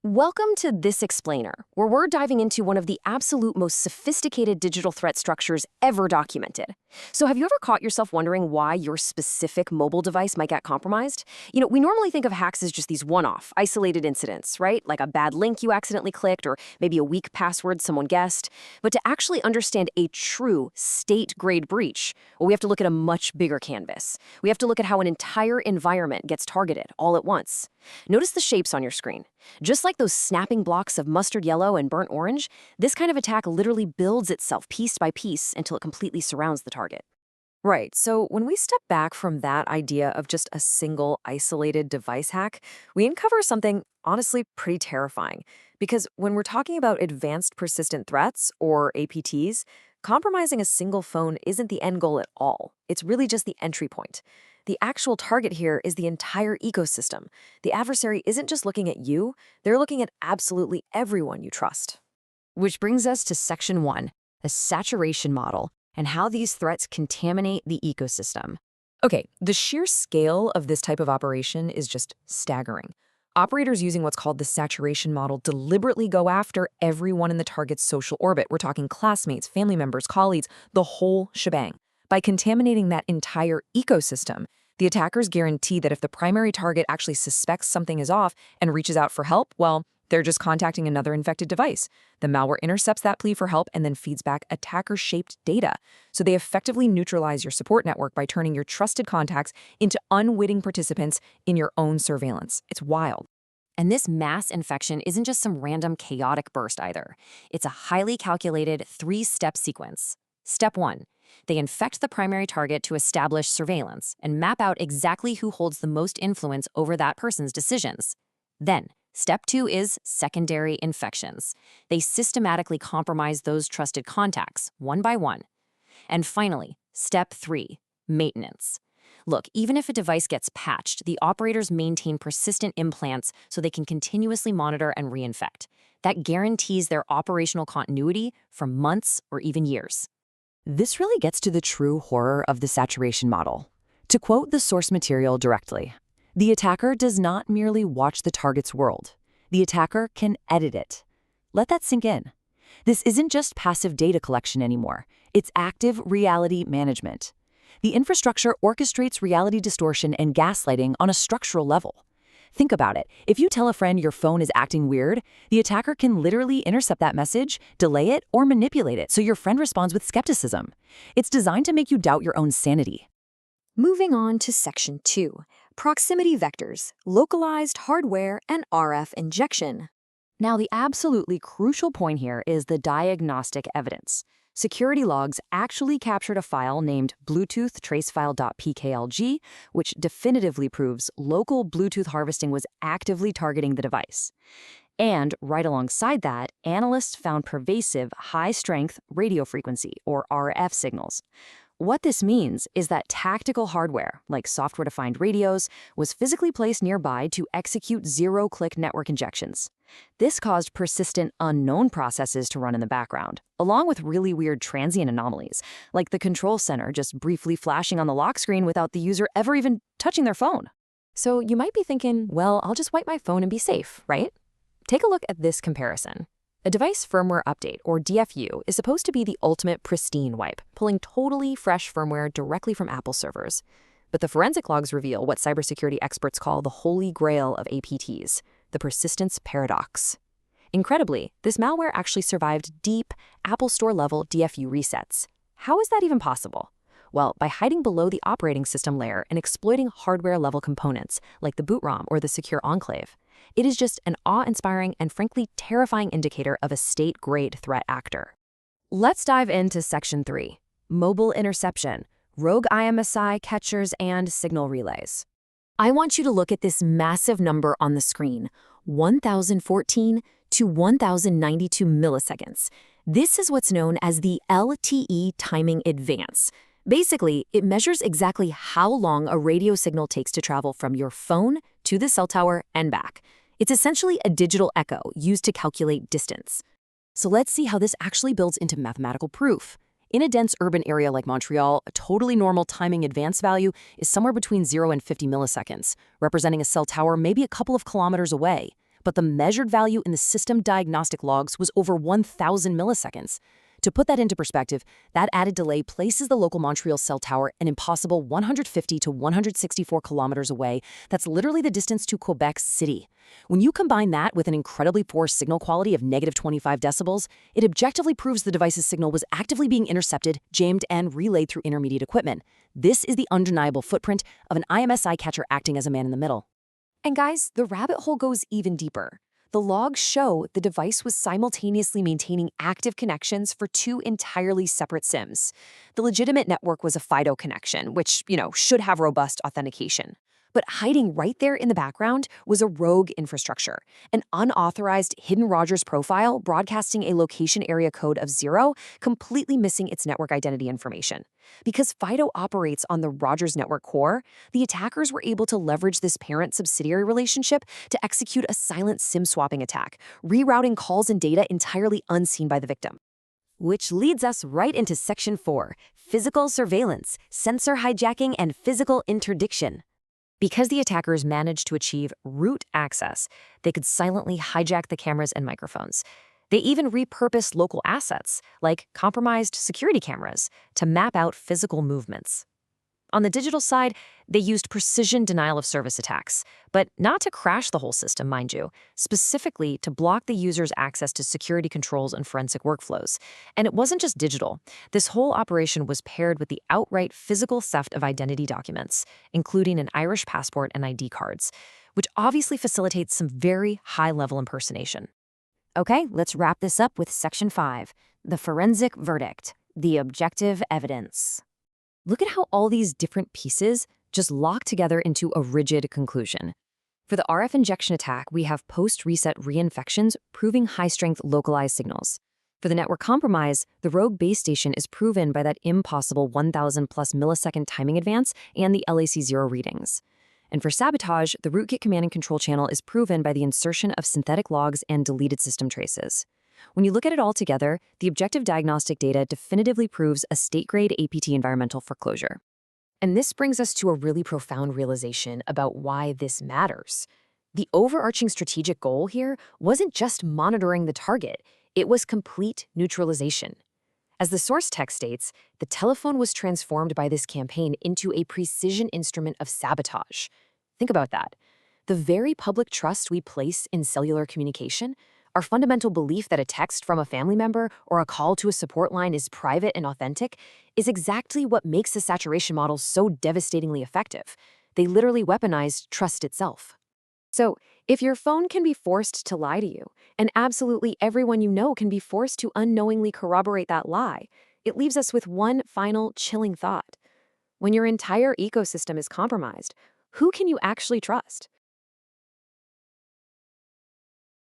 Welcome to This Explainer, where we're diving into one of the absolute most sophisticated digital threat structures ever documented. So have you ever caught yourself wondering why your specific mobile device might get compromised? We normally think of hacks as just these one-off, isolated incidents, right? Like a bad link you accidentally clicked, or maybe a weak password someone guessed. But to actually understand a true state-grade breach, well, we have to look at a much bigger canvas. We have to look at how an entire environment gets targeted all at once. Notice the shapes on your screen. Just like those snapping blocks of mustard yellow and burnt orange, this kind of attack literally builds itself piece by piece until it completely surrounds the target. Right, so when we step back from that idea of just a single isolated device hack, we uncover something honestly pretty terrifying. Because when we're talking about advanced persistent threats, or APTs, compromising a single phone isn't the end goal at all. It's really just the entry point. The actual target here is the entire ecosystem. The adversary isn't just looking at you, they're looking at absolutely everyone you trust. Which brings us to Section 1, the saturation model, and how these threats contaminate the ecosystem. Okay, the sheer scale of this type of operation is just staggering. Operators using what's called the saturation model deliberately go after everyone in the target's social orbit. We're talking classmates, family members, colleagues, the whole shebang. By contaminating that entire ecosystem, the attackers guarantee that if the primary target actually suspects something is off and reaches out for help, well, they're just contacting another infected device. The malware intercepts that plea for help and then feeds back attacker-shaped data. So they effectively neutralize your support network by turning your trusted contacts into unwitting participants in your own surveillance. It's wild. And this mass infection isn't just some random chaotic burst either. It's a highly calculated three-step sequence. Step 1. They infect the primary target to establish surveillance and map out exactly who holds the most influence over that person's decisions. Then, Step 2 is secondary infections. They systematically compromise those trusted contacts, one by one. And finally, Step 3, maintenance. Look, even if a device gets patched, the operators maintain persistent implants so they can continuously monitor and reinfect. That guarantees their operational continuity for months or even years. This really gets to the true horror of the saturation model. To quote the source material directly, the attacker does not merely watch the target's world. The attacker can edit it. Let that sink in. This isn't just passive data collection anymore. It's active reality management. The infrastructure orchestrates reality distortion and gaslighting on a structural level. Think about it. If you tell a friend your phone is acting weird, the attacker can literally intercept that message, delay it, or manipulate it so your friend responds with skepticism. It's designed to make you doubt your own sanity. Moving on to Section 2, proximity vectors, localized hardware, and RF injection. Now, the absolutely crucial point here is the diagnostic evidence. Security logs actually captured a file named Bluetooth tracefile.pklg, which definitively proves local Bluetooth harvesting was actively targeting the device. And right alongside that, analysts found pervasive high-strength radio frequency, or RF signals. What this means is that tactical hardware, like software-defined radios, was physically placed nearby to execute zero-click network injections. This caused persistent unknown processes to run in the background, along with really weird transient anomalies, like the control center just briefly flashing on the lock screen without the user ever even touching their phone. So you might be thinking, well, I'll just wipe my phone and be safe, right? Take a look at this comparison. A device firmware update, or DFU, is supposed to be the ultimate pristine wipe, pulling totally fresh firmware directly from Apple servers. But the forensic logs reveal what cybersecurity experts call the holy grail of APTs, the persistence paradox. Incredibly, this malware actually survived deep Apple Store-level DFU resets. How is that even possible? Well, by hiding below the operating system layer and exploiting hardware-level components, like the boot ROM or the secure enclave. It is just an awe-inspiring and frankly terrifying indicator of a state-grade threat actor. Let's dive into Section 3, mobile interception, rogue IMSI catchers, and signal relays. I want you to look at this massive number on the screen, 1,014 to 1,092 milliseconds. This is what's known as the LTE timing advance. Basically, it measures exactly how long a radio signal takes to travel from your phone to the cell tower and back. It's essentially a digital echo used to calculate distance. So let's see how this actually builds into mathematical proof. In a dense urban area like Montreal, a totally normal timing advance value is somewhere between 0 and 50 milliseconds, representing a cell tower maybe a couple of kilometers away. but the measured value in the system diagnostic logs was over 1,000 milliseconds. To put that into perspective, that added delay places the local Montreal cell tower an impossible 150 to 164 kilometers away. That's literally the distance to Quebec City. When you combine that with an incredibly poor signal quality of negative 25 decibels, it objectively proves the device's signal was actively being intercepted, jammed, and relayed through intermediate equipment. This is the undeniable footprint of an IMSI catcher acting as a man in the middle. And guys, the rabbit hole goes even deeper. The logs show the device was simultaneously maintaining active connections for two entirely separate SIMs. The legitimate network was a FIDO connection, which, should have robust authentication. But hiding right there in the background was a rogue infrastructure, an unauthorized hidden Rogers profile broadcasting a location area code of 0, completely missing its network identity information. Because FIDO operates on the Rogers network core, the attackers were able to leverage this parent-subsidiary relationship to execute a silent SIM swapping attack, rerouting calls and data entirely unseen by the victim. Which leads us right into Section 4, Physical Surveillance, Sensor Hijacking, and Physical Interdiction. Because the attackers managed to achieve root access, they could silently hijack the cameras and microphones. They even repurposed local assets, like compromised security cameras, to map out physical movements. On the digital side, they used precision denial-of-service attacks, but not to crash the whole system, mind you, specifically to block the user's access to security controls and forensic workflows. And it wasn't just digital. This whole operation was paired with the outright physical theft of identity documents, including an Irish passport and ID cards, which obviously facilitates some very high-level impersonation. Okay, let's wrap this up with Section 5, the forensic verdict, the objective evidence. Look at how all these different pieces just lock together into a rigid conclusion. For the RF injection attack, we have post-reset reinfections proving high-strength localized signals. For the network compromise, the rogue base station is proven by that impossible 1,000-plus millisecond timing advance and the LAC0 readings. And for sabotage, the rootkit command and control channel is proven by the insertion of synthetic logs and deleted system traces. When you look at it all together, the objective diagnostic data definitively proves a state-grade APT environmental foreclosure. And this brings us to a really profound realization about why this matters. The overarching strategic goal here wasn't just monitoring the target, it was complete neutralization. As the source text states, the telephone was transformed by this campaign into a precision instrument of sabotage. Think about that. The very public trust we place in cellular communication, our fundamental belief that a text from a family member or a call to a support line is private and authentic, is exactly what makes the saturation model so devastatingly effective. They literally weaponized trust itself. So, if your phone can be forced to lie to you, and absolutely everyone you know can be forced to unknowingly corroborate that lie, it leaves us with one final chilling thought. When your entire ecosystem is compromised, who can you actually trust?